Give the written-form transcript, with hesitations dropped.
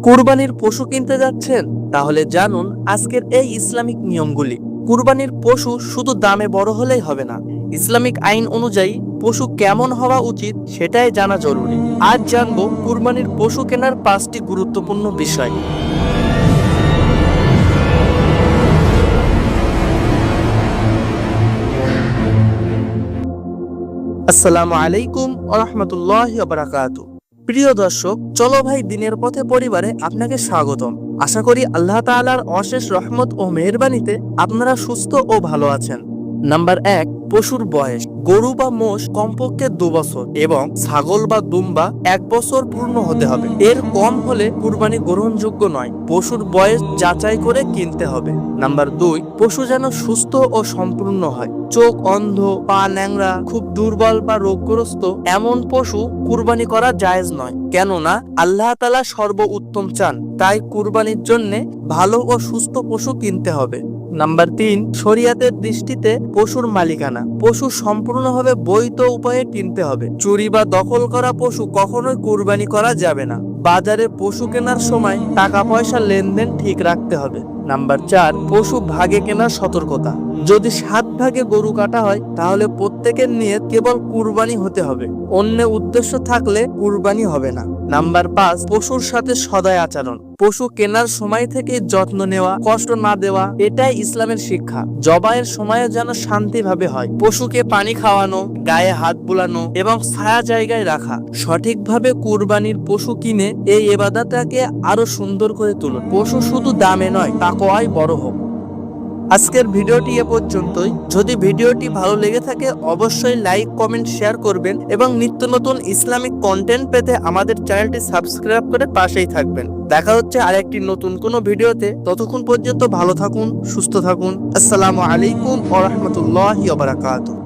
কুরবানির পশু কিনতে যাচ্ছেন? তাহলে জানুন আজকের এই ইসলামিক নিয়মগুলি। কুরবানির পশু শুধু দামে বড় হলেই হবে না, ইসলামিক আইন অনুযায়ী পশু কেমন হওয়া উচিত সেটাই জানা জরুরি। আজ জানবো কুরবানির পশু কেনার 5টি গুরুত্বপূর্ণ বিষয়। আসসালামু আলাইকুম ওয়া রাহমাতুল্লাহি ওয়া বারাকাতুহু। প্রিয় দর্শক, চলো ভাই দিনের পথে পরিবারে আপনাকে স্বাগতম। আশা করি আল্লাহ তাআলার অশেষ রহমত ও মেহেরবানিতে আপনারা সুস্থ ও ভালো আছেন। নাম্বার 1, পশুর বয়স। গরু বা মোষ কমপক্ষে 2 বছর এবং ছাগল বা দুম্বা 1 বছর পূর্ণ হতে হবে। এর কম হলে কুরবানি গ্রহণযোগ্য নয়। পশুর বয়স যাচাই করে কিনতে হবে। নাম্বার 2, পশু যেন সুস্থ ও সম্পূর্ণ হয়। চোখ অন্ধ, পা ন্যাংরা, খুব দুর্বল বা রোগগ্রস্ত এমন পশু কুরবানি করা জায়েজ নয়, কেননা আল্লাহ তাআলা সর্ব উত্তম চান। তাই কুরবানির জন্য ভালো ও সুস্থ পশু কিনতে হবে। নাম্বার 3, শরিয়াতের দৃষ্টিতে পশুর মালিকানা। পশু সম্পূর্ণভাবে বৈধ উপায়ে কিনতে হবে। চুরি বা দখল করা পশু কখনোই কুরবানি করা যাবে না। বাজারে পশু কেনার সময় টাকা পয়সা লেনদেন ঠিক রাখতে হবে। নাম্বার 4, পশু ভাগে কেনার সতর্কতা। যদি 7 ভাগে গরু কাটা হয় তাহলে প্রত্যেকের নিয়ে কেবল কুরবানি হতে হবে, অন্য উদ্দেশ্য থাকলে কুরবানি হবে না। নাম্বার 5, পশুর সাথে সদয় আচরণ। পশু কেনার সময় থেকে যত্ন নেওয়া, কষ্ট না দেওয়া, এটাই ইসলামের শিক্ষা। জবাইয়ের সময় যেন শান্তিভাবে হয়। পশুকে পানি খাওয়ানো, গায়ে হাত বুলানো এবং ছায়া জায়গায় রাখা। সঠিকভাবে কুরবানির পশু কিনে এই ইবাদতটাকে আরো সুন্দর করে তুলুন। পশু শুধু দামে নয়, তাকওয়ায় বড় হোক। আজকের ভিডিওটি এ পর্যন্তই। যদি ভিডিওটি ভালো লেগে থাকে অবশ্যই লাইক, কমেন্ট, শেয়ার করবেন এবং নিত্য নতুন ইসলামিক কন্টেন্ট পেতে আমাদের চ্যানেলটি সাবস্ক্রাইব করে পাশেই থাকবেন। দেখা হচ্ছে আরেকটি নতুন কোনো ভিডিওতে। ততক্ষণ পর্যন্ত ভালো থাকুন, সুস্থ থাকুন। আসসালামু আলাইকুম ওয়া রাহমাতুল্লাহি ওয়া বারাকাতুহু।